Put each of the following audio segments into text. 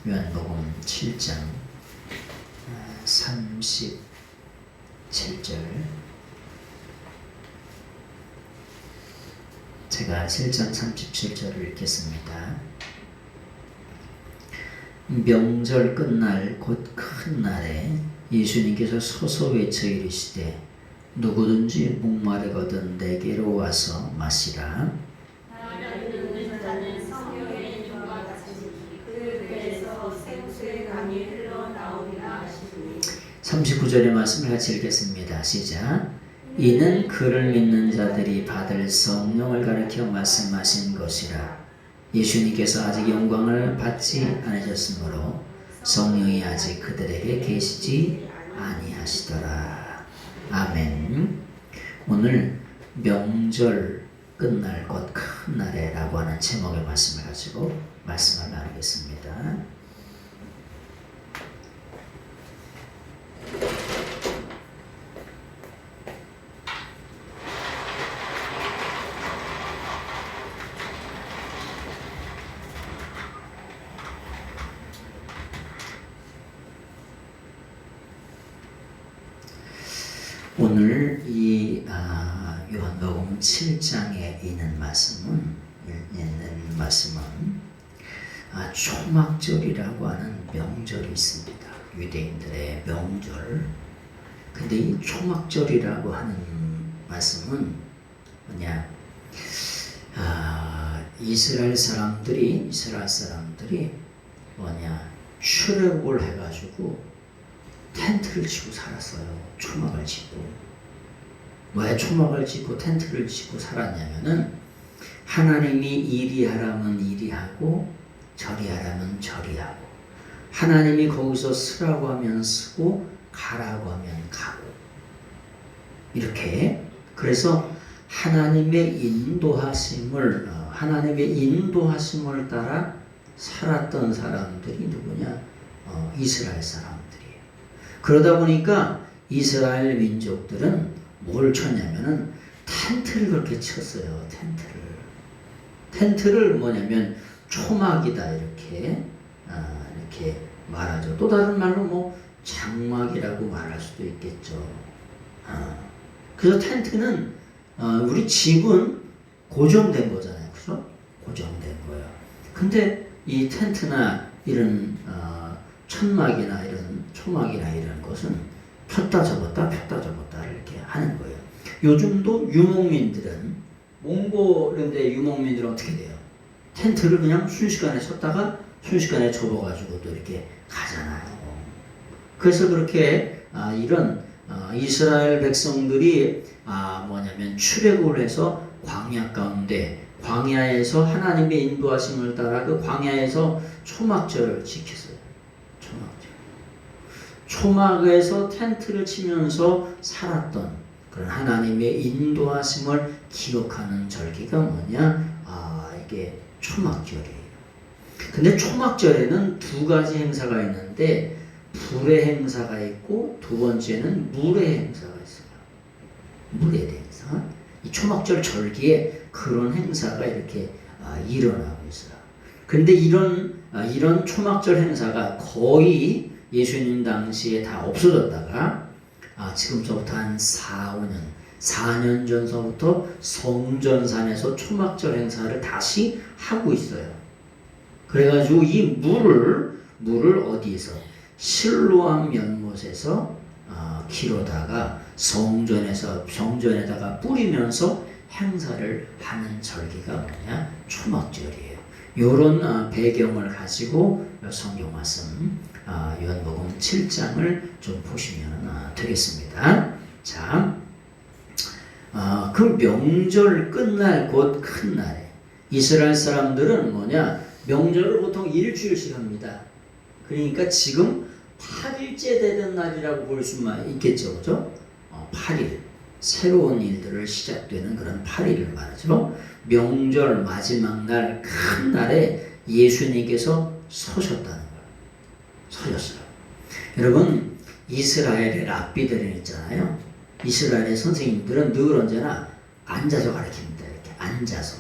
요한복음 7장 37절. 제가 7장 37절을 읽겠습니다. 명절 끝날 곧 큰 날에 예수님께서 서서 외쳐 이르시되 누구든지 목마르거든 내게로 와서 마시라. 39절의 말씀을 같이 읽겠습니다. 시작. 이는 그를 믿는 자들이 받을 성령을 가리켜 말씀하신 것이라. 예수님께서 아직 영광을 받지 않으셨으므로 성령이 아직 그들에게 계시지 아니하시더라. 아멘. 오늘 명절 끝날 곧 큰 날에 라고 하는 제목의 말씀을 가지고 말씀을 나누겠습니다. 오늘 이 요한복음 7장에 있는 말씀은 초막절이라고 하는 명절이 있습니다. 유대인들의 명절. 근데 이 초막절이라고 하는 말씀은 뭐냐? 이스라엘 사람들이 뭐냐? 출애굽을 해가지고 텐트를 치고 살았어요. 초막을 치고. 왜 초막을 치고 텐트를 치고 살았냐면은 하나님이 이리 하라면 이리 하고 저리 하라면 저리 하고 하나님이 거기서 쓰라고 하면 쓰고 가라고 하면 가고 이렇게. 그래서 하나님의 인도하심을 따라 살았던 사람들이 누구냐? 이스라엘 사람들이에요. 그러다 보니까 이스라엘 민족들은 뭘 쳤냐면은 텐트를 그렇게 쳤어요. 텐트를 뭐냐면 초막이다 이렇게 말하죠. 또 다른 말로 뭐 장막이라고 말할 수도 있겠죠. 그래서 텐트는 우리 집은 고정된 거잖아요. 그죠? 고정된 거예요. 근데 이 텐트나 이런 천막이나 이런 초막이나 이런 것은 폈다 접었다 이렇게 하는 거예요. 요즘도 유목민들은 몽고 이런 데 유목민들은 어떻게 돼요? 텐트를 그냥 순식간에 쳤다가 순식간에 접어가지고 또 이렇게 가잖아요. 그래서 그렇게 이런 이스라엘 백성들이 뭐냐면 출애굽을 해서 광야 가운데 광야에서 하나님의 인도하심을 따라 그 광야에서 초막절을 지켰어요. 초막에서 텐트를 치면서 살았던 그런 하나님의 인도하심을 기억하는 절기가 뭐냐? 이게 초막절이에요. 근데 초막절에는 두 가지 행사가 있는데 불의 행사가 있고 두 번째는 물의 행사가 있어요. 물의 행사. 이 초막절 절기에 그런 행사가 이렇게 일어나고 있어요. 근데 이런 초막절 행사가 거의 예수님 당시에 다 없어졌다가 지금서부터 한 4년 전서부터 성전산에서 초막절 행사를 다시 하고 있어요. 그래가지고 이 물을 어디에서 실로암 연못에서 기르다가 성전에다가 뿌리면서 행사를 하는 절기가 뭐냐? 초막절이에요. 이런 배경을 가지고 성경 말씀 요한복음 7장을 좀 보시면 되겠습니다. 자, 그 명절 끝날 곧 큰 날에 이스라엘 사람들은 뭐냐? 명절을 보통 일주일씩 합니다. 그러니까 지금 8일째 되는 날이라고 볼 수만 있겠죠. 그죠? 8일. 새로운 일들을 시작되는 그런 8일을 말하죠. 명절 마지막 날 큰 날에 예수님께서 서셨다는 거예요. 서셨어요. 여러분, 이스라엘의 랍비들은 있잖아요. 이스라엘의 선생님들은 늘 언제나 앉아서 가르칩니다. 이렇게 앉아서.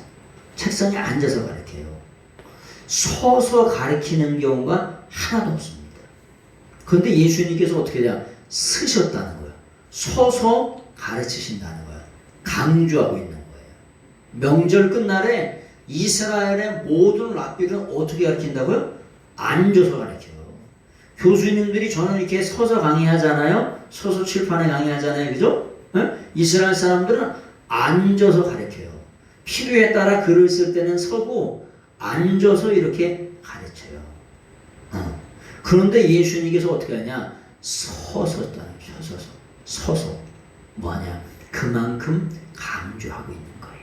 책상에 앉아서 가르쳐요. 서서 가르치는 경우가 하나도 없습니다. 그런데 예수님께서 어떻게 돼요? 서셨다는 거예요. 서서 가르치신다는 거예요. 강조하고 있는 거예요. 명절 끝날에 이스라엘의 모든 랍비들은 어떻게 가르친다고요? 앉아서 가르쳐요. 교수님들이 저는 이렇게 서서 강의하잖아요. 서서 칠판에 강의하잖아요. 그죠? 이스라엘 사람들은 앉아서 가르쳐요. 필요에 따라 글을 쓸 때는 서고 앉아서 이렇게 가르쳐요. 그런데 예수님께서 어떻게 하냐? 서서 뭐냐? 그만큼 강조하고 있는 거예요.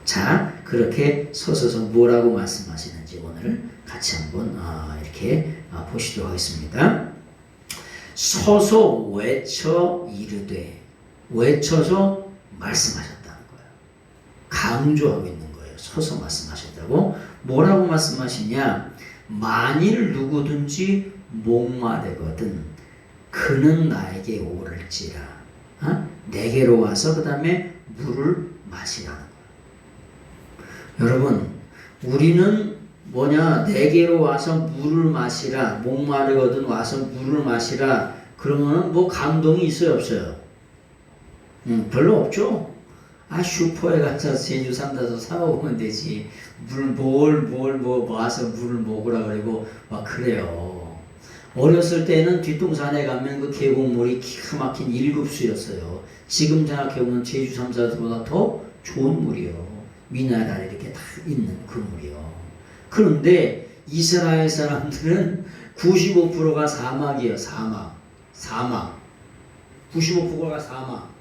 자, 그렇게 서서서 뭐라고 말씀하시는지 오늘 같이 한번 이렇게 보시도록 하겠습니다. 서서 외쳐 이르되, 외쳐서 말씀하셨다는 거예요. 강조하고 있는 거예요. 서서 말씀하셨다고. 뭐라고 말씀하시냐? 만일 누구든지 목마르거든 그는 나에게 오를지라. 내게로 와서 그 다음에 물을 마시라는 거예요. 여러분, 우리는 뭐냐? 내게로 와서 물을 마시라. 목마르거든 와서 물을 마시라. 그러면 뭐 감동이 있어요, 없어요? 별로 없죠? 슈퍼에 가서 제주 산다서 사오면 되지. 와서 물을 먹으라 그러고 막 그래요. 어렸을 때는 뒷동산에 가면 그 계곡물이 기가 막힌 1급수였어요. 지금 생각해보면 제주 삼사보다 더 좋은 물이요. 미네랄이 이렇게 다 있는 그 물이요. 그런데 이스라엘 사람들은 95%가 사막이에요. 사막. 95%가 사막.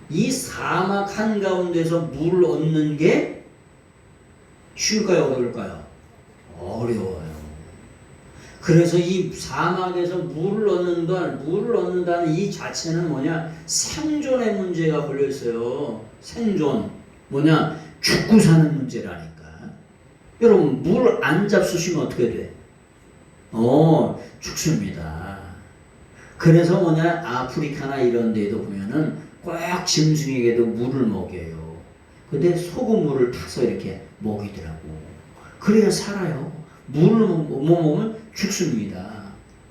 이 사막 한가운데서 물을 얻는 게 쉬울까요? 어려울까요? 어려워요. 그래서 이 사막에서 물을 얻는다는 이 자체는 뭐냐? 생존의 문제가 걸려 있어요. 생존. 뭐냐? 죽고 사는 문제라니까. 여러분, 물 안 잡수시면 어떻게 돼? 죽습니다. 그래서 뭐냐? 아프리카나 이런 데도 보면은 꼭 짐승에게도 물을 먹여요. 근데 소금물을 타서 이렇게 먹이더라고. 그래야 살아요. 물을 못 먹으면 죽습니다.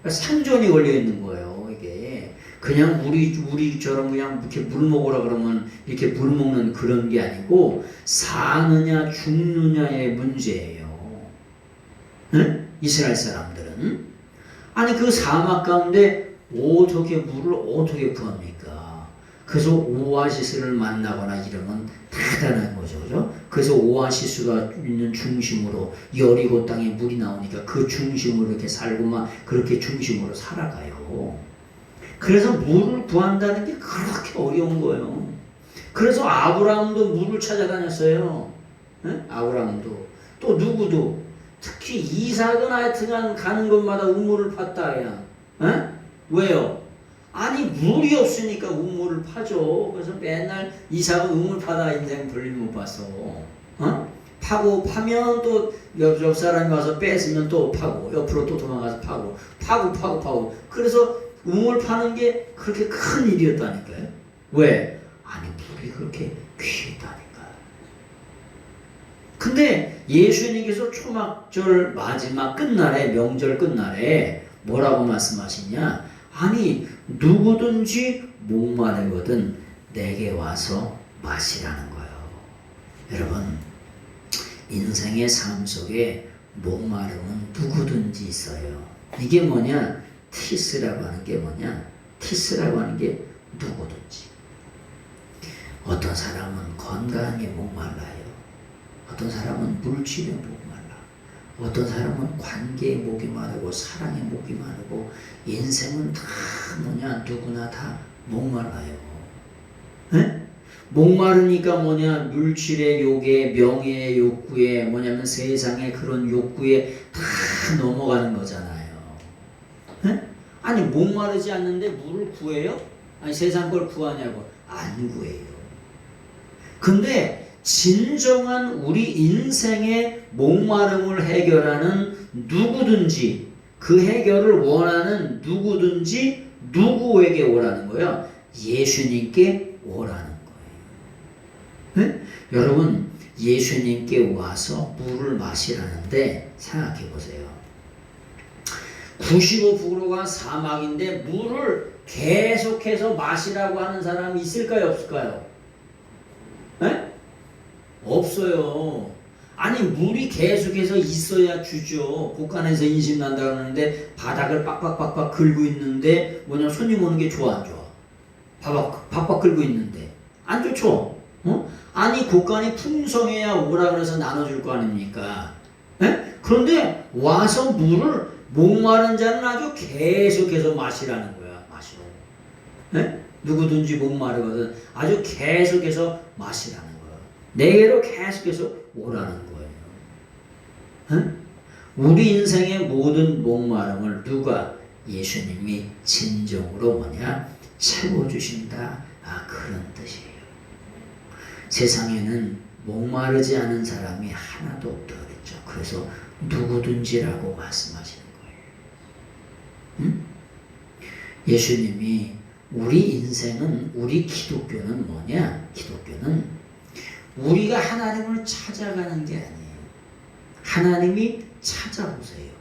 그러니까 생존이 걸려 있는 거예요. 이게 그냥 우리처럼 그냥 이렇게 물 먹으라 그러면 이렇게 물 먹는 그런 게 아니고 사느냐 죽느냐의 문제예요. 응? 이스라엘 사람들은 아니 그 사막 가운데 어떻게 물을 어떻게 구합니까? 그래서 오아시스를 만나거나 이러면 대단한 거죠. 그죠? 그래서 오아시스가 있는 중심으로 여리고 땅에 물이 나오니까 그 중심으로 이렇게 살고 막 그렇게 중심으로 살아가요. 그래서 물을 구한다는 게 그렇게 어려운 거예요. 그래서 아브라함도 물을 찾아다녔어요. 네? 아브라함도. 또 누구도. 특히 이삭은 하여튼간 가는 곳마다 우물을 팠다. 야. 네? 왜요? 아니 물이 없으니까 우물을 파죠. 그래서 맨날 이삭은 우물 파다 인생 별일 못 봤어. 파면 또 옆 사람이 와서 뺏으면 또 파고 옆으로 또 도망가서 파고 그래서 우물 파는 게 그렇게 큰 일이었다니까요. 왜? 아니 물이 그렇게 귀했다니까. 근데 예수님께서 초막절 마지막 끝날에 명절 끝날에 뭐라고 말씀하시냐? 아니 누구든지 목마르거든 내게 와서 마시라는 거예요. 여러분 인생의 삶 속에 목마름은 누구든지 있어요. 이게 뭐냐? 티스라고 하는 게 뭐냐? 티스라고 하는 게 누구든지. 어떤 사람은 건강에 목말라요. 어떤 사람은 물질에 목말라. 어떤 사람은 관계에 목이 마르고 사랑에 목이 마르고 인생은 다 뭐냐? 누구나 다 목말라요. 에? 목마르니까 뭐냐? 물질의 욕에 명예의 욕구에 뭐냐면 세상의 그런 욕구에 다 넘어가는 거잖아요. 에? 아니 목마르지 않는데 물을 구해요? 아니 세상 걸 구하냐고? 안 구해요. 근데 진정한 우리 인생의 목마름을 해결하는 누구든지 그 해결을 원하는 누구든지 누구에게 오라는 거예요? 예수님께 오라는 거예요. 네? 여러분 예수님께 와서 물을 마시라는데 생각해 보세요. 95%가 사막인데 물을 계속해서 마시라고 하는 사람이 있을까요, 없을까요? 에? 없어요. 아니 물이 계속해서 있어야 주죠. 곳간에서 인심 난다 그러는데 바닥을 빡빡빡빡 긁고 있는데 뭐냐, 손님 오는 게 좋아 안 좋아? 박박 긁고 있는데 안 좋죠. 아니 곳간이 풍성해야 오라 그래서 나눠줄 거 아닙니까? 에? 그런데 와서 물을 목마른 자는 아주 계속해서 마시라는 거야. 마시라. 에? 누구든지 목마르거든 아주 계속해서 마시라는 거야. 내게로 계속해서 오라는 거예요. 에? 우리 인생의 모든 목마름을 누가? 예수님이 진정으로 뭐냐? 채워주신다. 그런 뜻이에요. 세상에는 목마르지 않은 사람이 하나도 없다 그랬죠. 그래서 누구든지라고 말씀하시는 거예요. 응? 예수님이 우리 인생은, 우리 기독교는 뭐냐? 기독교는 우리가 하나님을 찾아가는 게 아니에요. 하나님이 찾아오세요.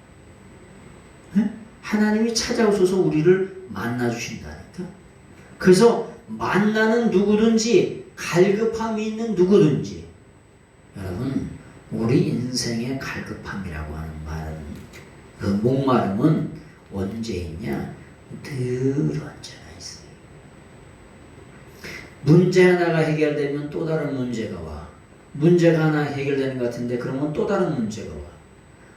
응? 하나님이 찾아오셔서 우리를 만나주신다니까. 그래서 만나는 누구든지, 갈급함이 있는 누구든지, 여러분 우리 인생의 갈급함이라고 하는 말은, 그 목마름은 언제 있냐? 늘 언제나 있어요. 문제 하나가 해결되면 또 다른 문제가 와. 문제가 하나 해결되는 것 같은데 그러면 또 다른 문제가 와.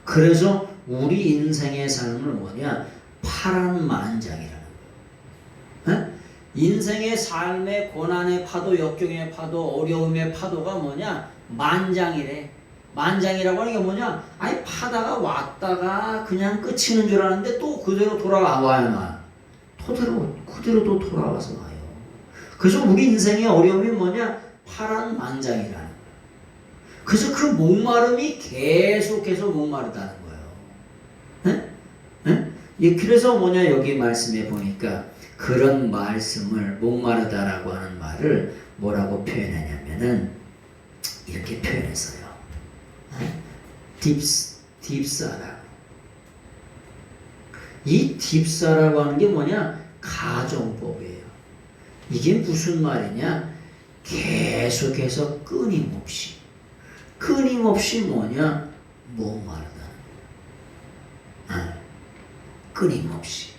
그래서 우리 인생의 삶을 뭐냐? 파란만장이라는 거예요. 인생의 삶의 고난의 파도, 역경의 파도, 어려움의 파도가 뭐냐? 만장이래. 만장이라고 하는 게 뭐냐? 아니 파다가 왔다가 그냥 끝이는 줄 알았는데 또 그대로 돌아와요. 나 그대로 또 돌아와서 와요. 그래서 우리 인생의 어려움이 뭐냐? 파란만장이라는 거예요. 그래서 그 목마름이 계속해서 목마르다는 거예요. 예, 그래서 뭐냐, 여기 말씀에 보니까 그런 말씀을, 목마르다라고 하는 말을 뭐라고 표현하냐면은 이렇게 표현했어요. 딥사라고. 이 딥사라고 하는 게 뭐냐? 가정법이에요. 이게 무슨 말이냐? 계속해서 끊임없이 뭐냐? 목마르다는 거예요. 끊임없이.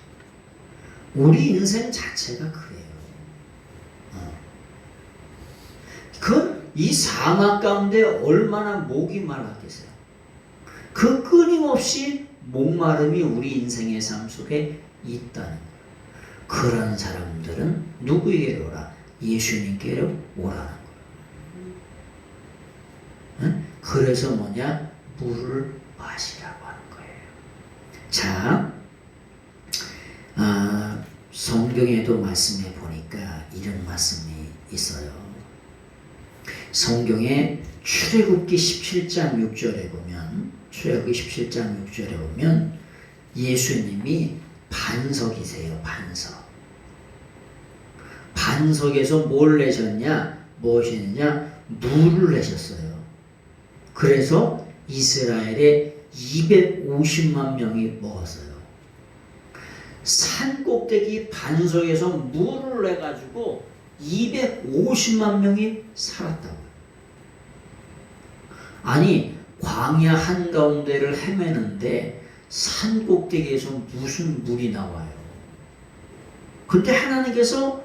우리 인생 자체가 그래요. 이 사막 가운데 얼마나 목이 말랐겠어요. 그 끊임없이 목마름이 우리 인생의 삶 속에 있다는 거예요. 그런 사람들은 누구에게로 오라? 예수님께로 오라는 거예요. 그래서 뭐냐? 물을 마시라고 하는 거예요. 자, 성경에도 말씀해 보니까 이런 말씀이 있어요. 성경에 출애굽기 17장 6절에 보면, 출애굽기 17장 6절에 보면 예수님이 반석이세요. 반석에서 뭘 내셨냐? 무엇이냐? 물을 내셨어요. 그래서 이스라엘의 250만 명이 먹었어요. 산 꼭대기 반석에서 물을 내가지고 250만 명이 살았다고요. 아니 광야 한가운데를 헤매는데 산 꼭대기에서 무슨 물이 나와요. 근데 하나님께서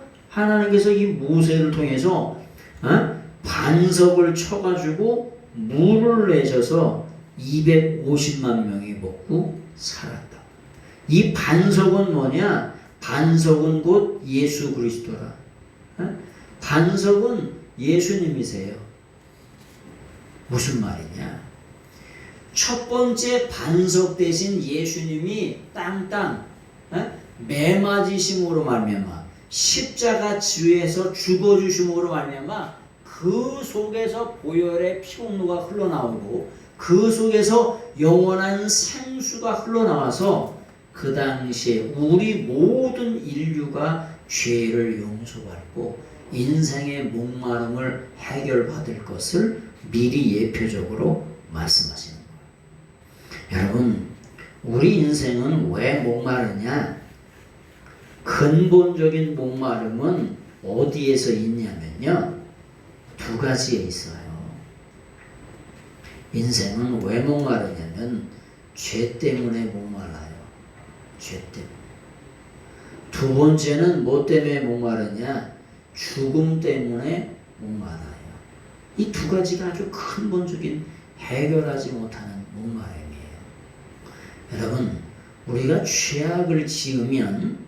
이 모세를 통해서 반석을 쳐가지고 물을 내셔서 250만 명이 먹고 살았다. 이 반석은 뭐냐? 반석은 곧 예수 그리스도라. 반석은 예수님이세요. 무슨 말이냐? 첫 번째 반석 대신 예수님이 땅땅 매맞으심으로 말미암아, 십자가 지에서 죽어주심으로 말미암아 그 속에서 보혈의 피공로가 흘러나오고 그 속에서 영원한 생수가 흘러나와서 그 당시에 우리 모든 인류가 죄를 용서받고 인생의 목마름을 해결받을 것을 미리 예표적으로 말씀하시는 거예요. 여러분, 우리 인생은 왜 목마르냐? 근본적인 목마름은 어디에서 있냐면요, 두 가지에 있어요. 인생은 왜 목마르냐면 죄 때문에 목말라요. 죄 때문에. 두 번째는 뭐 때문에 목마르냐? 죽음 때문에 목말라요. 이 두 가지가 아주 근본적인 해결하지 못하는 목마름이에요. 여러분, 우리가 죄를 지으면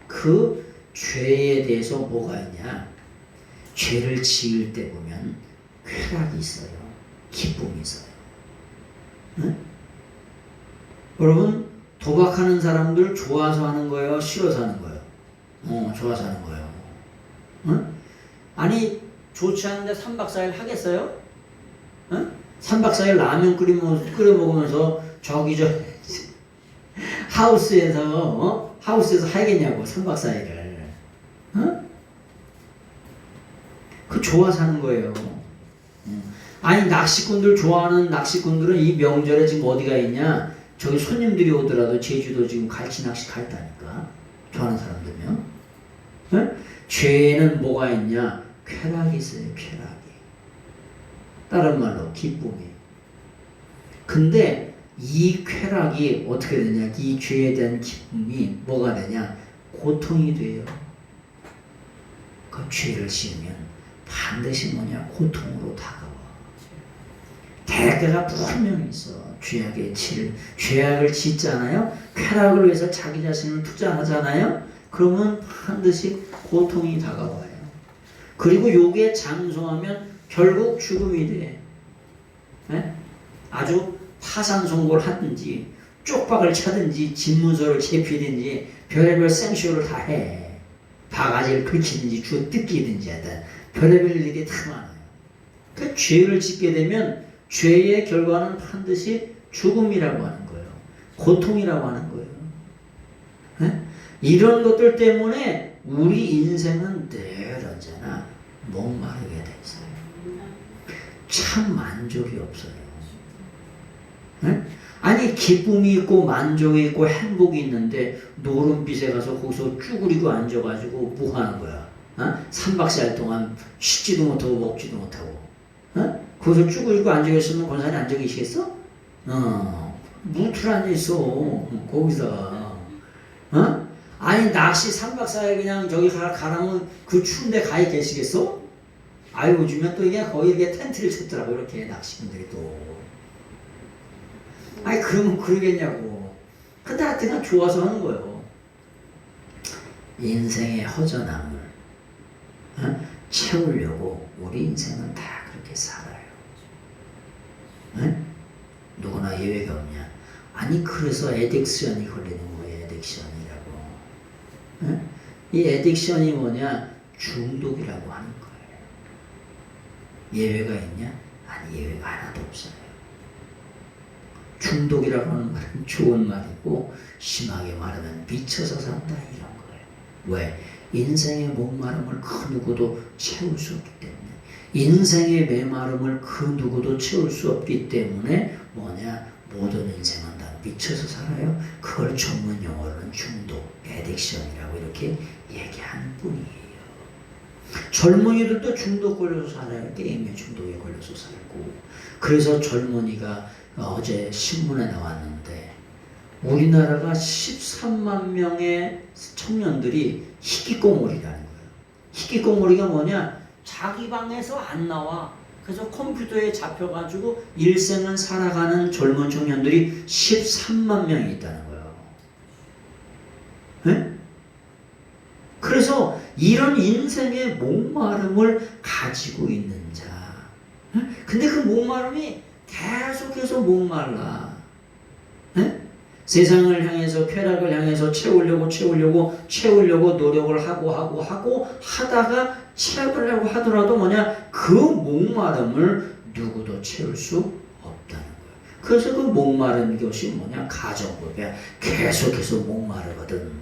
그 죄에 대해서 뭐가 있냐? 죄를 지을 때 보면 쾌락이 있어요. 기쁨이 있어요. 응? 여러분, 도박하는 사람들 좋아서 하는 거예요? 싫어서 하는 거예요? 좋아서 하는 거예요. 응? 아니, 좋지 않은데 3박 4일 하겠어요? 응? 3박 4일 라면 끓여 먹으면서 저기 하우스에서 하겠냐고, 3박 4일을. 응? 그 좋아서 하는 거예요. 아니, 낚시꾼들 좋아하는 낚시꾼들은 이 명절에 지금 어디가 있냐? 저기 손님들이 오더라도 제주도 지금 갈치 낚시 가 있다니까. 좋아하는 사람들이요. 네? 죄에는 뭐가 있냐? 쾌락이 있어요. 쾌락이. 다른 말로 기쁨이. 근데 이 쾌락이 어떻게 되냐? 이 죄에 대한 기쁨이 뭐가 되냐? 고통이 돼요. 그 죄를 지으면 반드시 뭐냐? 고통으로 다가와. 대가가 분명히 있어. 죄악을 짓잖아요. 쾌락을 위해서 자기 자신을 투자하잖아요. 그러면 반드시 고통이 다가와요. 그리고 요게 장성하면 결국 죽음이 돼. 네? 아주 파산송고를 하든지 쪽박을 차든지 집문서를 제피든지 별의별 생쇼를 다 해. 바가지를 긁히든지 주 뜯기든지 하든 별의별 일이 다 많아요. 그 죄를 짓게 되면 죄의 결과는 반드시 죽음이라고 하는 거예요. 고통이라고 하는 거예요. 네? 이런 것들 때문에 우리 인생은 늘 언제나 목마르게 돼 있어요. 참 만족이 없어요. 네? 아니, 기쁨이 있고 만족이 있고 행복이 있는데 노름빛에 가서 거기서 쭈그리고 앉아가지고 뭐 하는 거야? 3박 4일 동안 쉬지도 못하고 먹지도 못하고. 거기서 쭈그리고 앉아있으면 권사님 앉아 계시겠어? 무틀 앉아있어. 거기서. 아니, 낚시 3박 4일 그냥 저기 가라면 그 추운데 가에 계시겠어? 아유, 요즘엔 또 이게 거의 이렇게 텐트를 쳤더라고, 이렇게 낚시꾼들이 또. 아니, 그러면 그러겠냐고. 근데 하여튼 좋아서 하는 거예요. 인생의 허전함을 채우려고 우리 인생은 다 그렇게 살아요. 누구나 예외가 없냐? 아니, 그래서 에딕션이 걸리는 거예요. 에딕션이라고. 이 에딕션이 뭐냐? 중독이라고 하는 거예요. 예외가 있냐? 아니, 예외가 하나도 없어요. 중독이라고 하는 말은 좋은 말이고, 심하게 말하면 미쳐서 산다, 이런 거예요. 왜? 인생의 목마름을 그 누구도 채울 수 없기 때문에. 인생의 메마름을 그 누구도 채울 수 없기 때문에 뭐냐? 모든 인생은 다 미쳐서 살아요. 그걸 전문 용어로는 중독, 에딕션이라고 이렇게 얘기하는 뿐이에요. 젊은이들도 중독 걸려서 살아요. 게임에 중독에 걸려서 살고. 그래서 젊은이가 어제 신문에 나왔는데 우리나라가 13만 명의 청년들이 희귀꼬물이라는 거예요. 희귀꼬물이가 뭐냐? 자기 방에서 안 나와. 그래서 컴퓨터에 잡혀가지고 일생을 살아가는 젊은 청년들이 13만 명이 있다는 거예요. 네? 그래서 이런 인생의 목마름을 가지고 있는 자. 근데 그 목마름이 계속해서 목말라. 세상을 향해서, 쾌락을 향해서 채우려고 노력을 하고 하다가 채우려고 하더라도 뭐냐? 그 목마름을 누구도 채울 수 없다는 거예요. 그래서 그 목마른 것이 뭐냐? 가정법이야. 계속해서 목마르거든.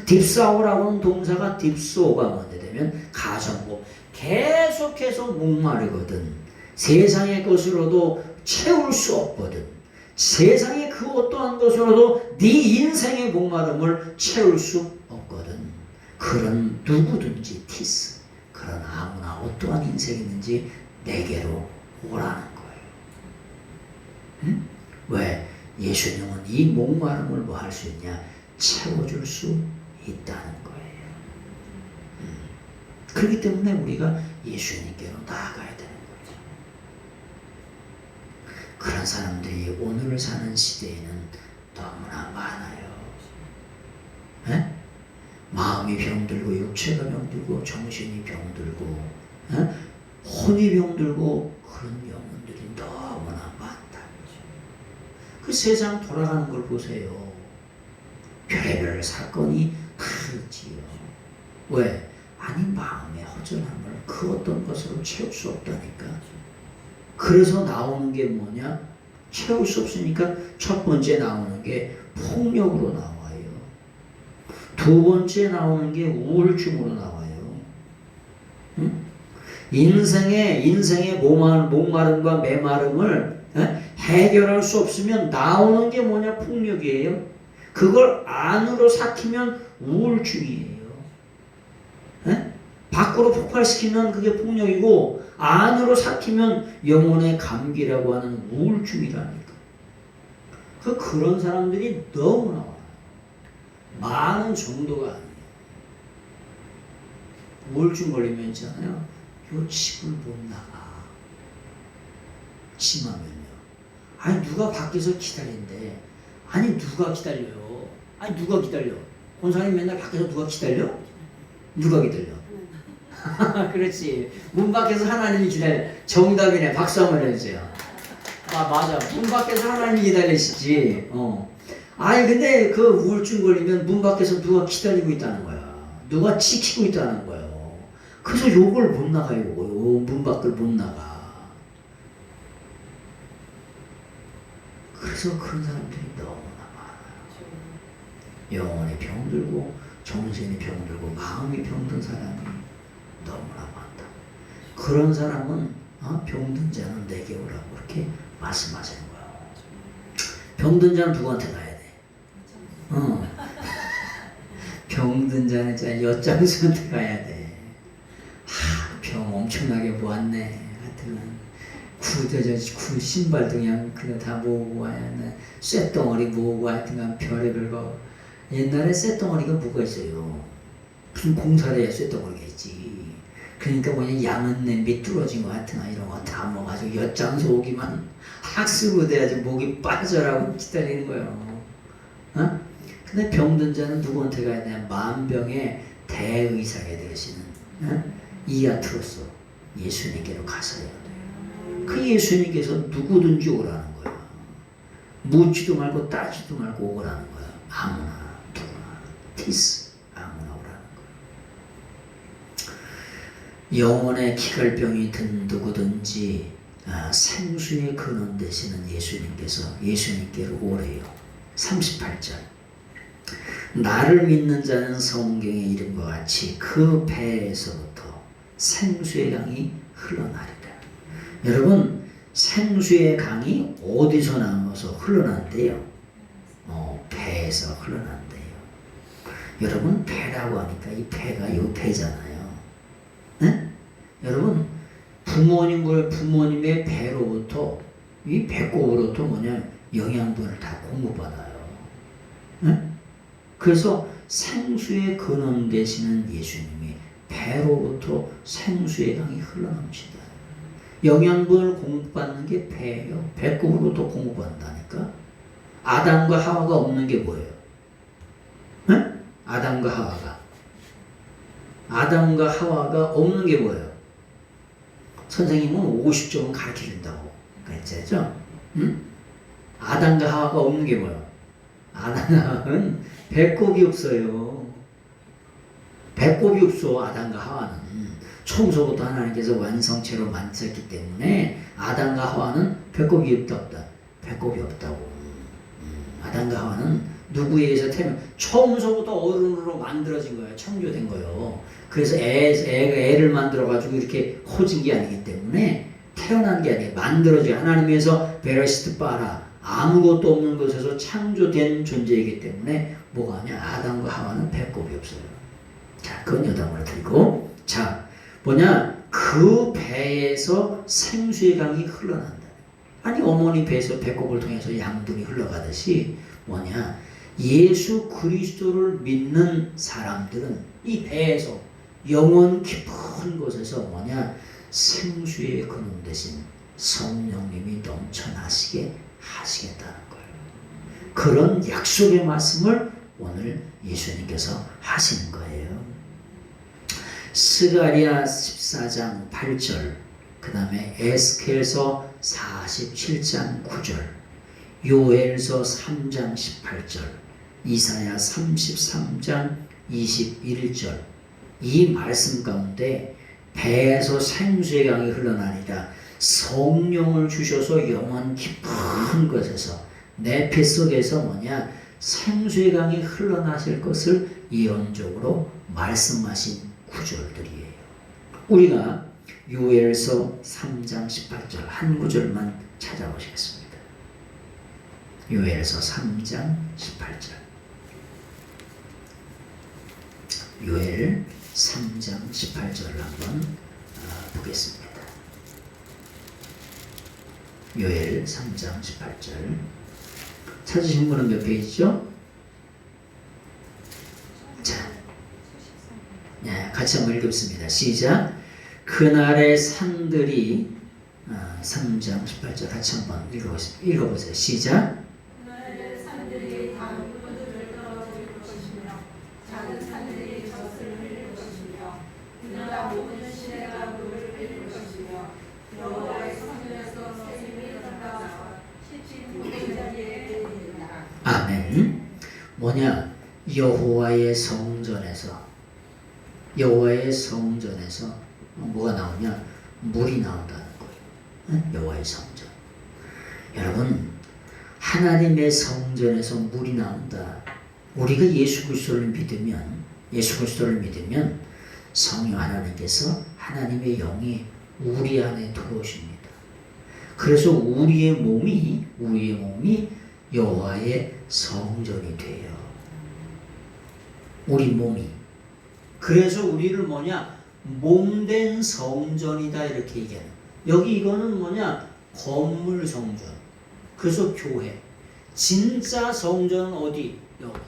딥사오라고 하는 동사가 딥소가 뭔데 되면 가정법. 계속해서 목마르거든. 세상의 것으로도 채울 수 없거든. 세상의 그 어떠한 것으로도 네 인생의 목마름을 채울 수 없거든. 그런 누구든지 티스, 그런 아무나 어떠한 인생이든지 내게로 오라는 거예요. 응? 왜? 예수님은 이 목마름을 뭐 할 수 있냐? 채워줄 수 있다는 거예요. 그렇기 때문에 우리가 예수님께로 나아가야 되는 거죠. 그런 사람들이 오늘 사는 시대에는 너무나 많아요. 에? 마음이 병들고 육체가 병들고 정신이 병들고 혼이 병들고 그런 영혼들이 너무나 많다. 그 세상 돌아가는 걸 보세요. 별의별 사건이 다 있지요. 왜? 아니 마음의 허전함을 그 어떤 것으로 채울 수 없다니까. 그래서 나오는 게 뭐냐? 채울 수 없으니까 첫 번째 나오는 게 폭력으로 나와요. 두 번째 나오는 게 우울증으로 나와요. 응? 인생의 목마름과 메마름을 해결할 수 없으면 나오는 게 뭐냐? 폭력이에요. 그걸 안으로 삭히면 우울증이에요. 밖으로 폭발시키면 그게 폭력이고 안으로 삭히면 영혼의 감기라고 하는 우울증이라니까. 그런 사람들이 너무 나와요. 많은 정도가 아니에요. 우울증 걸리면 있잖아요. 요 집을 못 나가. 심하면요. 아니 누가 밖에서 기다린대. 아니 누가 기다려요. 아니 누가 기다려. 권사님 맨날 밖에서 누가 기다려? 누가 기다려? 그렇지. 문 밖에서 하나님이 기다려. 정답이네. 박수 한번 해주세요. 아 맞아. 문 밖에서 하나님이 기다리시지. 아니 근데 그 우울증 걸리면 문 밖에서 누가 기다리고 있다는 거야. 누가 지키고 있다는 거예요. 그래서 욕을 못 나가요. 문 밖을 못 나가. 그래서 그런 사람들이 너무나 많아요. 영혼이 병들고 정신이 병들고 마음이 병든 사람이 너무나 많다. 그런 사람은 병든 자는 내게 오라고 그렇게 말씀하시는 거야. 병든 자는 누구한테 가야 돼? 병든 자는 진짜 엿장수한테 가야 돼. 병 엄청나게 모았네. 하여튼 구 신발도 그냥 다 모으고 와야 돼. 쇳덩어리 모으고 하여튼 별의별 거. 옛날에 쇳덩어리가 뭐가 있어요? 무슨 공사를 해야 쇳덩어리가 있지. 그러니까 뭐냐 양은 냄비 뚫어진 거 같은 이런 거 다 먹어가지고 엿장수 오기만 학습을 돼야지 목이 빠져라고 기다리는 거예요. 근데 병든 자는 누구한테 가야 되냐? 만병의 대의사가 되시는 이아트로서 예수님께로 가서야 돼요. 그 예수님께서 누구든지 오라는 거야. 묻지도 말고 따지도 말고 오라는 거야. 아무나 누구나 티스 아무나 오라는 거야. 영혼의 기갈병이 든 누구든지 생수의 근원 되시는 예수님께로 오래요. 38절 나를 믿는 자는 성경의 이름과 같이 그 배에서부터 생수의 강이 흘러나리라. 여러분 생수의 강이 어디서 나와서 흘러난대요? 배에서 흘러난대요. 여러분 배라고 하니까 이 배가 이 배잖아요. 네? 여러분 부모님의 배로부터 이 배꼽으로부터 뭐냐 영양분을 다 공급받아요. 네? 그래서 생수의 근원 되시는 예수님이 배로부터 생수의 강이 흘러넘치다. 영양분을 공급받는 게 배예요. 배꼽으로부터 공급받는다니까. 아담과 하와가 없는 게 뭐예요? 네? 아담과 하와가 없는 게 뭐예요? 선생님은 50점은 가르쳐준다고 그랬죠? 응? 아담과 하와가 없는 게 뭐예요? 아담은 배꼽이 없어요. 배꼽이 없어. 아담과 하와는 처음서부터 하나님께서 완성체로 만드셨기 때문에 아담과 하와는 배꼽이 없다. 배꼽이 없다고. 아담과 하와는 누구에 의해서 처음서부터 어른으로 만들어진 거예요. 창조된 거예요. 그래서 애를 만들어가지고 이렇게 커진 게 아니기 때문에 태어난 게 아니에요. 만들어진 하나님에서 베레시트 바라 아무것도 없는 것에서 창조된 존재이기 때문에 뭐가 아니야? 아담과 하와는 배꼽이 없어요. 자, 그건 여담으로 드리고, 자, 뭐냐? 그 배에서 생수의 강이 흘러난다. 아니, 어머니 배에서 배꼽을 통해서 양분이 흘러가듯이 뭐냐? 예수 그리스도를 믿는 사람들은 이 배에서 영원 깊은 곳에서 뭐냐? 생수의 근원 대신 성령님이 넘쳐나시게 하시겠다는 거예요. 그런 약속의 말씀을 오늘 예수님께서 하시는 거예요. 스가랴 14장 8절, 그 다음에 에스겔서 47장 9절, 요엘서 3장 18절, 이사야 33장 21절, 이 말씀 가운데 배에서 생수의 강이 흘러나니라 성령을 주셔서 영원 깊은 곳에서 내 뱃속에서 뭐냐 생수의 강이 흘러나실 것을 예언적으로 말씀하신 구절들이에요. 우리가 요엘서 3장 18절 한 구절만 찾아보시겠습니다. 요엘서 3장 18절. 요엘 3장 18절을 한번 보겠습니다. 요엘 3장 18절. 찾으신 분은 몇 페이지죠? 자, 네, 같이 한번 읽겠습니다. 시작. 그날의 산들이 3장 18절 같이 한번 읽어보세요. 시작. 그날의 산들이 단 포도를 떨어뜨릴 것이며 작은 산들이 젖을 흘릴 것이며 그나라 모든 시내가 물을 흘릴 것이며 여호와의 성전에서 샘이 흘러나와 시친 모든 자리에 이르리라. 아멘. 뭐냐? 여호와의 성전에서 뭐가 나오냐? 물이 나온다는 거예요. 여호와의 성전. 여러분, 하나님의 성전에서 물이 나온다. 우리가 예수 그리스도를 믿으면 성령 하나님께서 하나님의 영이 우리 안에 들어오십니다. 그래서 우리의 몸이 여호와의 성전이 돼요. 우리 몸이. 그래서 우리를 뭐냐? 몸된 성전이다 이렇게 얘기하는. 여기 이거는 뭐냐? 건물 성전. 그래서 교회. 진짜 성전은 어디? 여기.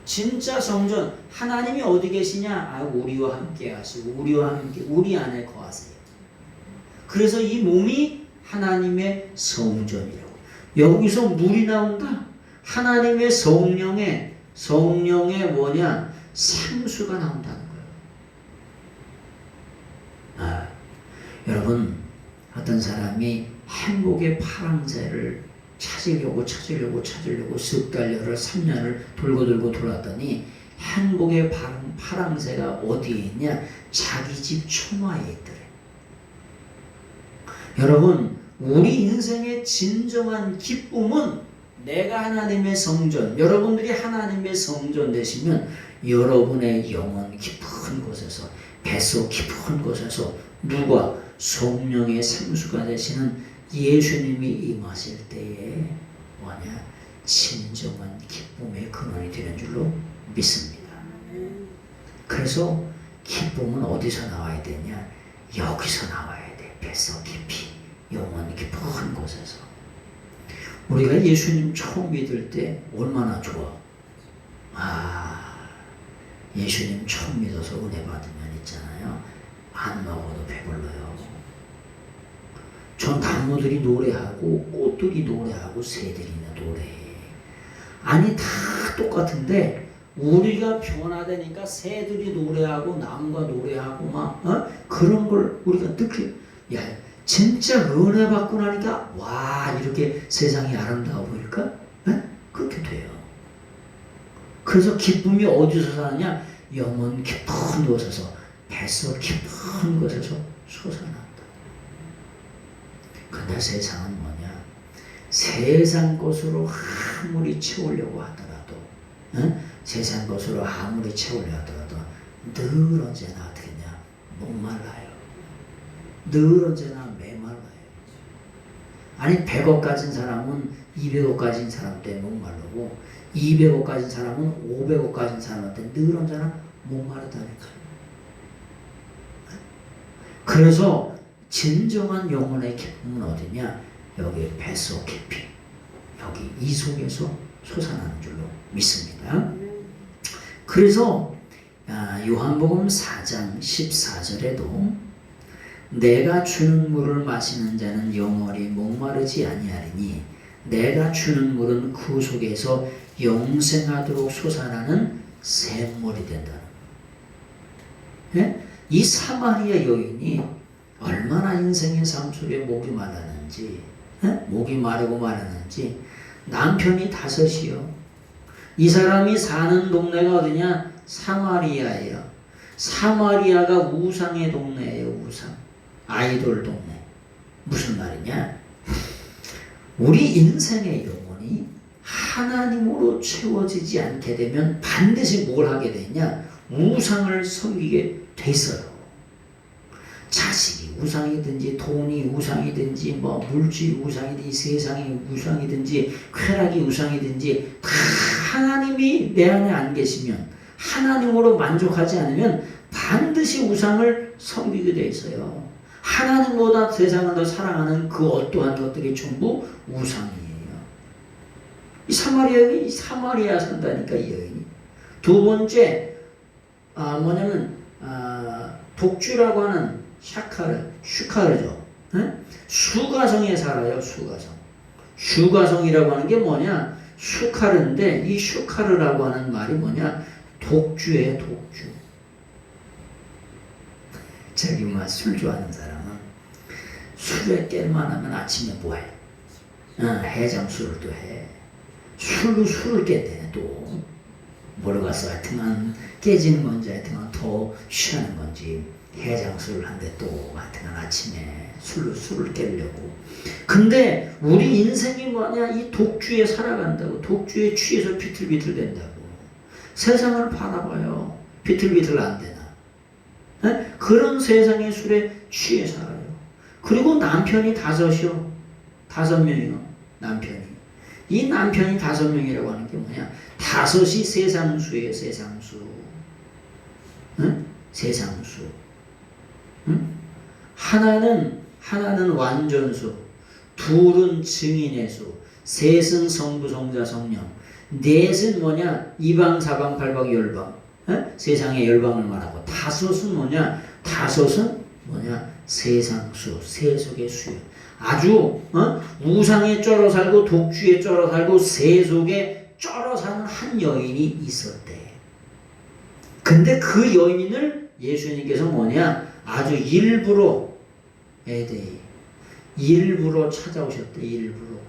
진짜 성전. 하나님이 어디 계시냐? 우리와 함께 하시고 우리 안에 거하세요. 그래서 이 몸이 하나님의 성전이라고. 여기서 물이 나온다. 하나님의 성령의 뭐냐? 생수가 나온다는 거예요. 여러분, 어떤 사람이 행복의 파랑새를 찾으려고 석 달러를 3년을 돌고 돌았더니 행복의 파랑새가 어디에 있냐? 자기 집 초마에 있더래. 여러분, 우리 인생의 진정한 기쁨은 내가 하나님의 성전, 여러분들이 하나님의 성전 되시면 여러분의 영혼 깊은 곳에서, 뱃속 깊은 곳에서 누가? 성령의 생수가 되시는 예수님이 임하실 때에 뭐냐? 진정한 기쁨의 근원이 되는 줄로 믿습니다. 그래서 기쁨은 어디서 나와야 되냐? 여기서 나와야 돼. 뱃속 깊이, 영혼 깊은 곳에서. 우리가 예수님 처음 믿을 때 얼마나 좋아. 예수님 처음 믿어서 은혜 받으면 있잖아요. 안 먹어도 배불러요. 저 나무들이 노래하고 꽃들이 노래하고 새들이나 노래해. 아니 다 똑같은데 우리가 변화되니까 새들이 노래하고 나무가 노래하고 막 그런 걸 우리가 느끼. 야, 진짜 은혜 받고 나니까 와 이렇게 세상이 아름다워 보일까? 그렇게 돼요. 그래서 기쁨이 어디서 사느냐? 영혼 깊은 곳에서, 뱃속 깊은 곳에서 솟아난다. 근데 세상은 뭐냐? 세상 것으로 아무리 채우려고 하더라도, 세상 것으로 아무리 채우려고 하더라도 늘 언제나 어떻게냐, 목말라요. 늘 언제나 메말라요. 아니 100억 가진 사람은 200억 가진 사람한테 목마르고 200억 가진 사람은 500억 가진 사람한테 늘 언제나 목마르다니까요. 그래서 진정한 영혼의 기쁨은 어디냐? 여기 뱃속 깊이, 여기 이 속에서 솟아나는 줄로 믿습니다. 그래서 요한복음 4장 14절에도 내가 주는 물을 마시는 자는 영원히 목마르지 아니하리니 내가 주는 물은 그 속에서 영생하도록 솟아나는 샘물이 된다. 예? 이 사마리아 여인이 얼마나 인생의 삶 속에 목이 말랐는지, 목이 마르고 말랐는지. 남편이 5이요. 이 사람이 사는 동네가 어디냐? 사마리아예요. 사마리아가 우상의 동네예요. 우상. 아이돌 동네. 무슨 말이냐? 우리 인생의 영혼이 하나님으로 채워지지 않게 되면 반드시 뭘 하게 되냐? 우상을 섬기게 돼 있어요. 자식이 우상이든지 돈이 우상이든지 뭐 물질이 우상이든지 세상이 우상이든지 쾌락이 우상이든지 다 하나님이 내 안에 안 계시면, 하나님으로 만족하지 않으면 반드시 우상을 섬기게 돼 있어요. 하나님보다 세상을 더 사랑하는 그 어떠한 것들이 전부 우상이에요. 이 사마리아 산다니까, 이 여인이. 두 번째 뭐냐면 독주라고 하는 슈카르죠. 수가성에 살아요. 슈가성이라고 하는 게 뭐냐? 슈카르인데 이 슈카르라고 하는 말이 뭐냐? 독주예요. 독주. 저기 술 좋아하는 사람은 술에 깰만 하면 아침에 뭐해? 해장술을 또 해. 술을 깼대. 또 모르겠어. 하여튼간 깨지는 건지 하여튼간 더 취하는 건지 해장술을 한대. 또 하여튼간 아침에 술을 깨려고. 근데 우리 인생이 뭐냐? 이 독주에 살아간다고. 독주에 취해서 비틀비틀 된다고. 세상을 바라봐요. 비틀비틀 안 되나? 그런 세상의 술에 취해 살아요. 그리고 남편이 5이요. 5명이요. 남편이. 이 남편이 5명이라고 하는 게 뭐냐? 5이 세상수예요. 세상수. 세상수. 하나는 완전수, 둘은 증인의 수, 셋은 성부, 성자, 성령, 넷은 뭐냐? 이방, 사방, 팔방, 열방. 세상의 열방을 말하고, 5은 뭐냐? 5은 뭐냐? 세상수, 세속의 수요. 아주 우상에 쩔어 살고 독주에 쩔어 살고 세속에 쩔어 사는 한 여인이 있었대. 근데 그 여인을 예수님께서 뭐냐? 아주 일부러 찾아오셨대. 일부러.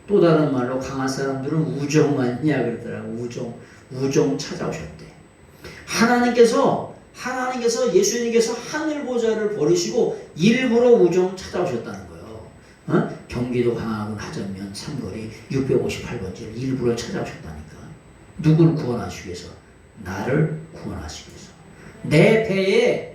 또 다른 말로 강한 사람들은 우정만이야 그러더라고. 우정 찾아오셨대. 하나님께서 예수님께서 하늘 보좌를 버리시고 일부러 우정 찾아오셨다는 거예요. 경기도 광화문 하전면 삼거리 658번지를 일부러 찾아오셨다니까. 누구를 구원하시기 위해서? 나를 구원하시기 위해서. 내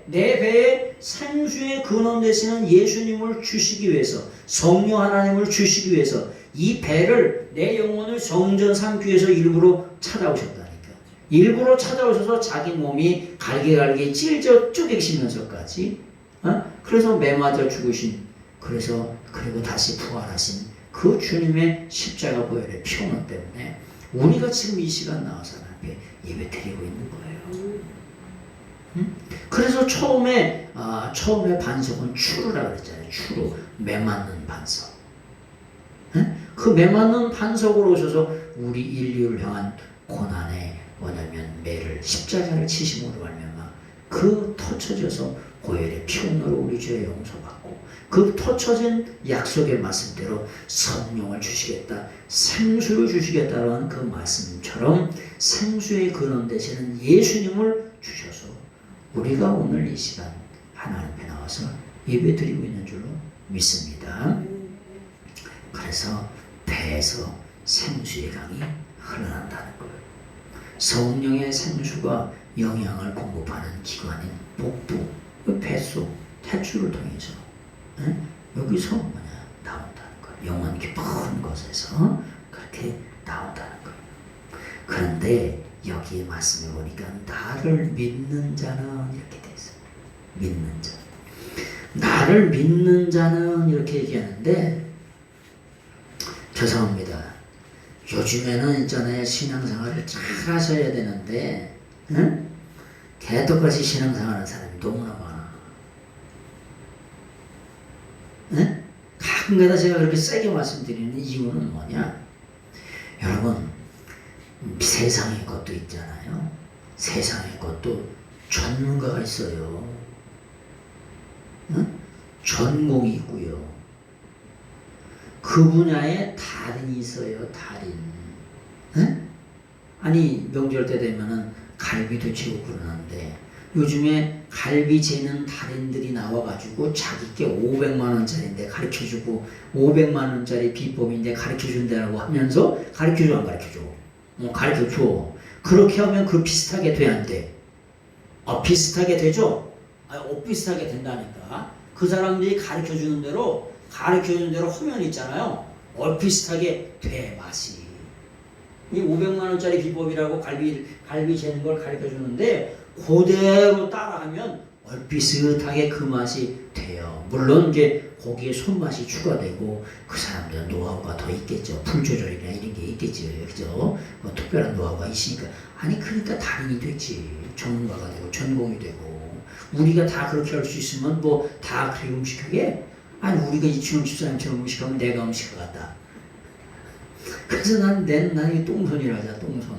배에 생수의 근원 되시는 예수님을 주시기 위해서, 성령 하나님을 주시기 위해서 이 배를, 내 영혼을 정전 삼기 위해서 일부러 찾아오셨다니까. 일부러 찾아오셔서 자기 몸이 갈게 찔져 쪼개시면서까지 그래서 매맞아 죽으신, 그리고 다시 부활하신 그 주님의 십자가 보혈의 피오는 때문에 우리가 지금 이 시간 나와서 하나님께 예배 드리고 있는 거예요. 그래서 처음에 반석은 추루라 그랬잖아요. 추루, 매맞는 반석. 그 매맞는 반석으로 오셔서 우리 인류를 향한 고난의 뭐냐면 매를, 십자가를 치심으로 말미암아 그 터쳐져서 보혈의 피운으로 우리 죄의 용서받고, 그 터쳐진 약속의 말씀대로 성령을 주시겠다, 생수를 주시겠다라는 그 말씀처럼 생수의 근원 되시는 예수님을 주셔서 우리가 오늘 이 시간 하나님 앞에 나와서 예배 드리고 있는 줄로 믿습니다. 그래서 배에서 생수의 강이 흘러난다는 거예요. 성령의 생수가 영양을 공급하는 기관인 복부, 그 뱃속, 탯줄을 통해서 여기서 나온다는 거예요. 영혼 깊은 곳에서 그렇게 나온다는 거예요. 그런데 여기에 말씀해 보니까 나를 믿는 자는 이렇게 돼 있어요. 믿는 자. 나를 믿는 자는 이렇게 얘기하는데 죄송합니다. 요즘에는 있잖아요. 신앙생활을 잘 하셔야 되는데 개떡같이 신앙생활하는 사람이 너무나 많아. 가끔가다 제가 그렇게 세게 말씀드리는 이유는 뭐냐? 여러분 세상의 것도 있잖아요. 세상의 것도 전문가가 있어요. 전공이 있고요. 그 분야에 달인이 있어요. 달인. 아니 명절 때 되면은 갈비도 재고 그러는데 요즘에 갈비 재는 달인들이 나와가지고 자기께 500만 원짜리인데 가르쳐주고 500만 원짜리 비법인데 가르쳐준다고 하면서 가르쳐줘 안 가르쳐줘? 가르쳐줘. 그렇게 하면 그 비슷하게 돼 안 돼? 비슷하게 되죠? 비슷하게 된다니까. 그 사람들이 가르쳐주는 대로 하면 있잖아요. 비슷하게 돼 맛이. 이 500만 원짜리 비법이라고 갈비 재는 걸 가르쳐 주는데 그대로 따라하면 비슷하게 그 맛이 돼요. 물론 이제 거기에 손맛이 추가되고 그 사람들은 노하우가 더 있겠죠. 풀 조절이나 이런 게 있겠죠. 그죠? 특별한 노하우가 있으니까. 그러니까 달인이 됐지. 전문가가 되고 전공이 되고. 우리가 다 그렇게 할 수 있으면 다 그렇게 음식하게? 우리가 이춘영 집사님처럼 음식하면 내가 음식하겠다. 그래서 난 이 똥손이라 하자. 똥손.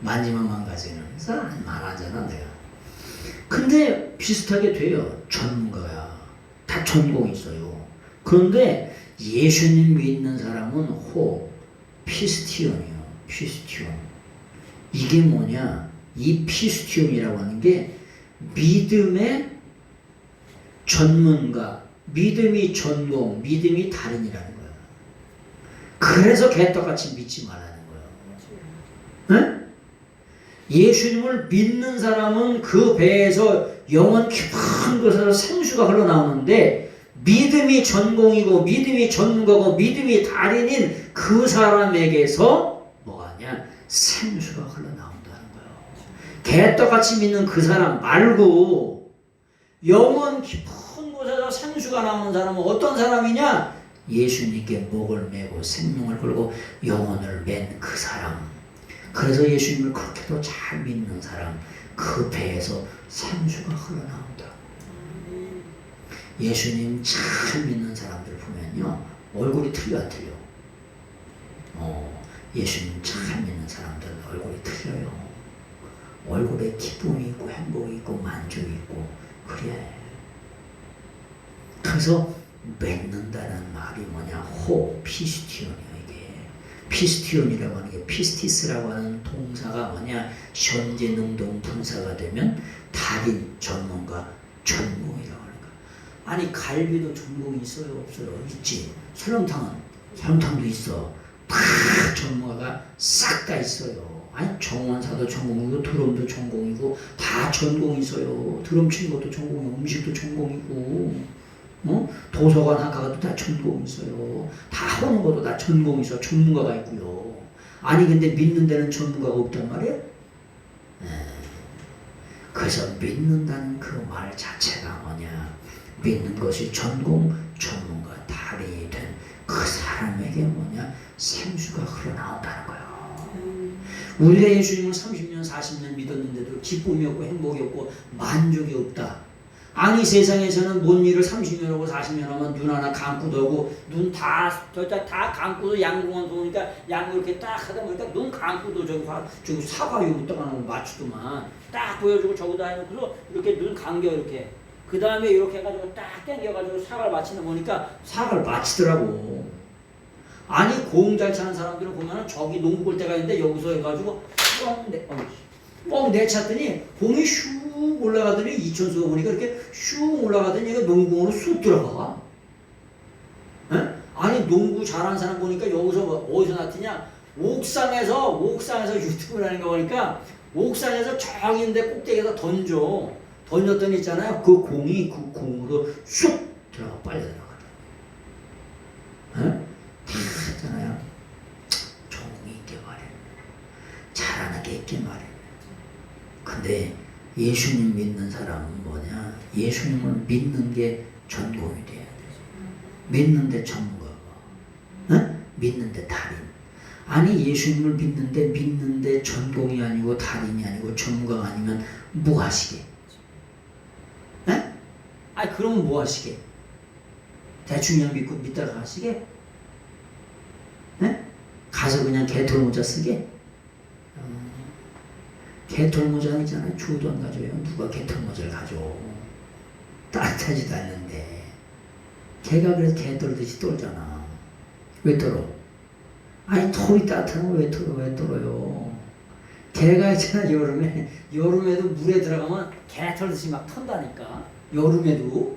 만지면 망가지는. 그래서 안 하잖아 내가. 근데 비슷하게 돼요. 전문가야. 다 전공이 있어요. 그런데 예수님 믿는 사람은 피스티온이요. 피스티온. 이게 뭐냐? 이 피스티온이라고 하는 게 믿음의 전문가, 믿음이 전공, 믿음이 달인이라는 거야. 그래서 개떡같이 믿지 말라는 거예요. 예수님을 믿는 사람은 그 배에서 영원 깊은 곳에서 생수가 흘러나오는데 믿음이 전공이고 믿음이 전문가고 믿음이 달인인 그 사람에게서 뭐가 하냐? 생수가 흘러나온다는 거예요. 개떡같이 믿는 그 사람 말고 영원 깊은 곳에서 생수가 나오는 사람은 어떤 사람이냐? 예수님께 목을 메고 생명을 걸고 영혼을 맨 그 사람. 그래서 예수님을 그렇게도 잘 믿는 사람, 그 배에서 생수가 흘러나온다. 예수님 잘 믿는 사람들 보면요, 얼굴이 틀려 안 틀려? 예수님 잘 믿는 사람들 얼굴이 틀려요. 얼굴에 기쁨이 있고 행복이 있고 만족이 있고 그래. 그래서 맺는다는 말이 뭐냐? 피스티온이야. 피스티온이라고 하는 게 피스티스라고 하는 동사가 뭐냐? 현재 능동 분사가 되면 달인, 전문가, 전공이라고 하는 거. 갈비도 전공이 있어요? 없어요? 있지. 설렁탕도 있어. 다 전문가가 싹 다 있어요. 정원사도 전공이고 드럼도 전공이고 다 전공이 있어요. 드럼 치는 것도 전공이고 음식도 전공이고 도서관 학과도 다 전공이 있어요. 다 하는 것도 다 전공이 있어. 전문가가 있고요. 근데 믿는 데는 전문가가 없단 말이에요. 그래서 믿는다는 그 말 자체가 뭐냐? 믿는 것이 전공, 전문가, 달인이 된 그 사람에게 뭐냐? 생수가 흘러나온다는 거예요. 우리가 예수님을 30년, 40년 믿었는데도 기쁨이 없고 행복이 없고 만족이 없다. 세상에서는 뭔 일을 30년 하고 40년 하면 눈 하나 감고도 하고 눈 다 감고도 양궁원 보니까 양궁 이렇게 딱 하다 보니까 눈 감고도 저기 사과요 떠가 놓고 맞추더만 딱 보여주고 저기다 해놓고서 이렇게 눈 감겨 이렇게 그 다음에 이렇게 해가지고 딱 당겨가지고 사과를 맞히는 보니까 사과를 맞히더라고. 공 잘 차는 사람들은 보면은 저기 농구 골 때가 있는데 여기서 해가지고 뻥 내찼더니 공이 슉 올라가더니 이천수가 보니까 이렇게 슉 올라가더니 얘가 농구공으로 쑥 들어가. 아니 농구 잘하는 사람 보니까 여기서 어디서 났더냐? 옥상에서 유튜브를 하는 거 보니까 옥상에서 저기인데 꼭대기에다 던졌더니 있잖아요. 그 공이 그 공으로 쑥 들어가 빨려 들어가더라고요. 다 했잖아요. 종이 있게 말이에요. 잘하는 게 있게 말이에요. 근데 예수님 믿는 사람은 뭐냐? 예수님을 믿는 게 전공이 돼야 되죠. 믿는데 전문가가, 믿는데 달인. 아니 예수님을 믿는데 전공이 아니고 달인이 아니고 전문가가 아니면 뭐 하시게? 아니 그러면 뭐 하시게? 대충 그냥 믿다가 하시게? 가서 그냥 개털모자 쓰게? 개털모자는 있잖아요. 주도 안 가져요. 누가 개털모자를 가져? 따뜻하지도 않는데. 개가 그래서 개 떨듯이 떨잖아. 왜 떨어? 아니 털이 따뜻하면 왜 떨어요? 개가 있잖아. 여름에도 물에 들어가면 개 털듯이 막 턴다니까. 여름에도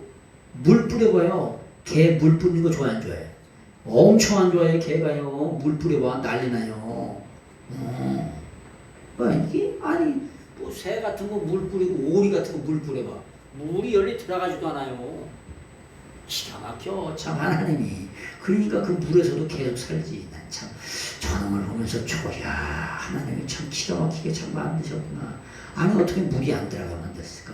물 뿌려봐요. 개 물 뿌리는 거 좋아해 안 좋아해? 엄청 안 좋아해. 개가요. 물 뿌려봐 난리 나요. 이게 아니 뭐 새 같은 거 물 뿌리고 오리 같은 거 물 뿌려봐. 물이 열리 들어가지도 않아요. 기가 막혀 참 하나님이. 그러니까 그 물에서도 계속 살지. 난 참 저놈을 보면서 야 하나님이 참 기가 막히게 참 만드셨구나. 아니 어떻게 물이 안 들어가면 됐을까?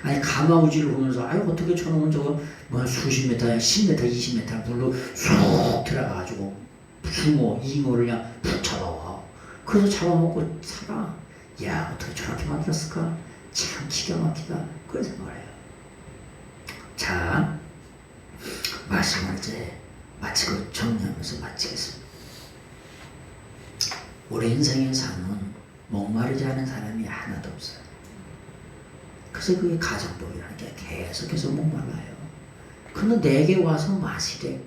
아니 가마우지를 보면서 아유 어떻게 저놈은 저거 뭐 수십 미터, 10m, 20m 물로 쑥 들어가가지고 붕어, 잉어를 그냥 푹 잡아와. 그래서 잡아먹고 살아. 야 어떻게 저렇게 만들었을까? 참 기가 막히다. 그런 생각을 해요. 자, 말씀을 이제 마치고 정리하면서 마치겠습니다. 우리 인생의 삶은 목마르지 않은 사람이 하나도 없어요. 그래서 그게 가정법이라는 게 계속해서 목말라요. 근데 내게 와서 마시되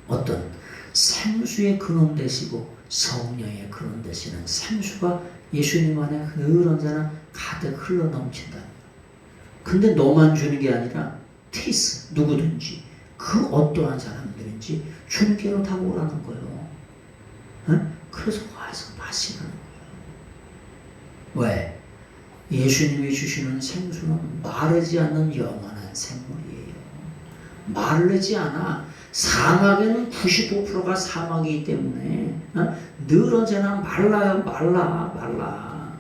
어떤 생수의 근원 되시고 성령의 근원 되시는 생수가 예수님 안에 늘 언제나 가득 흘러 넘친다는 거예요. 근데 너만 주는 게 아니라 티스 누구든지 그 어떠한 사람들인지 주님께로 다 오라는 거예요. 그래서 와서 마시라는 거예요. 왜? 예수님이 주시는 생수는 마르지 않는 영원한 생물이에요. 마르지 않아. 사막에는 95%가 사막이기 때문에 늘 언제나 말라요. 말라.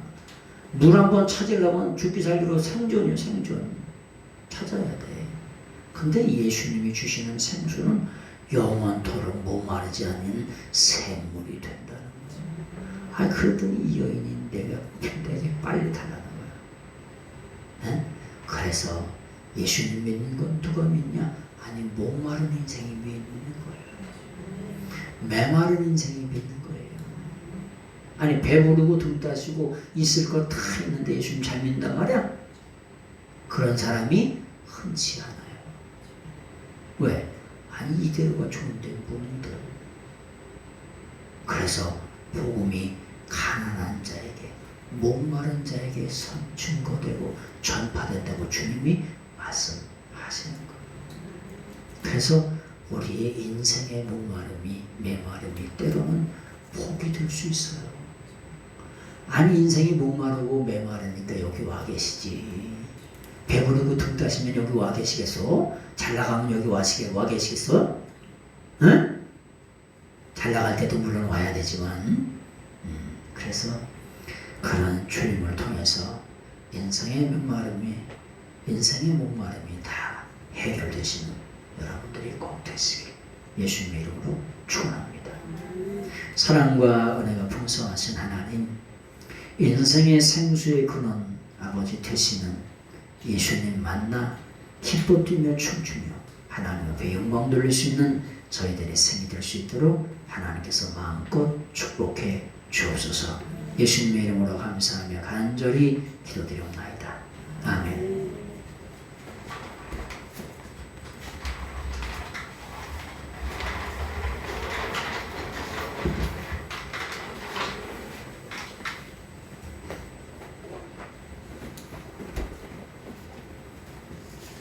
물 한번 찾으려면 죽기 살기로 생존이요. 생존. 찾아야 돼. 근데 예수님이 주시는 생수는 영원토록 목마르지 않는 샘물이 된다는 거예요. 그러더니 이 여인이 내가 편되게 빨리 달라는 거야. 그래서 예수님 믿는 건 누가 믿냐? 아니 목마른 인생이 믿는 거예요. 메마른 인생이 믿는 거예요. 아니 배부르고 등 따시고 있을 거 다 있는데 예수님 잘 믿는단 말이야? 그런 사람이 흔치 않아요. 왜? 아니 이대로가 좋은데 뭐는데. 그래서 복음이 가난한 자에게 목마른 자에게 증거되고 전파된다고 주님이 말씀하시는 거예요. 그래서 우리의 인생의 목마름이 메마름이 때로는 복이 될 수 있어요. 아니 인생이 목마르고 메마르니까 여기 와 계시지. 배부르고 등 따시면 여기 와 계시겠어? 잘 나가면 여기 와 계시겠어? 응? 잘 나갈 때도 물론 와야 되지만 그래서 그런 주님을 통해서 인생의 목마름이 다 해결되시는 여러분들이 꼭 되시길 예수님의 이름으로 축원합니다. 사랑과 은혜가 풍성하신 하나님, 인생의 생수의 근원 아버지 되시는 예수님 만나 기뻐 뛰며 춤추며 하나님 앞에 영광 돌릴 수 있는 저희들의 생이 될 수 있도록 하나님께서 마음껏 축복해 주옵소서. 예수님의 이름으로 감사하며 간절히 기도드리옵나이다. 아멘.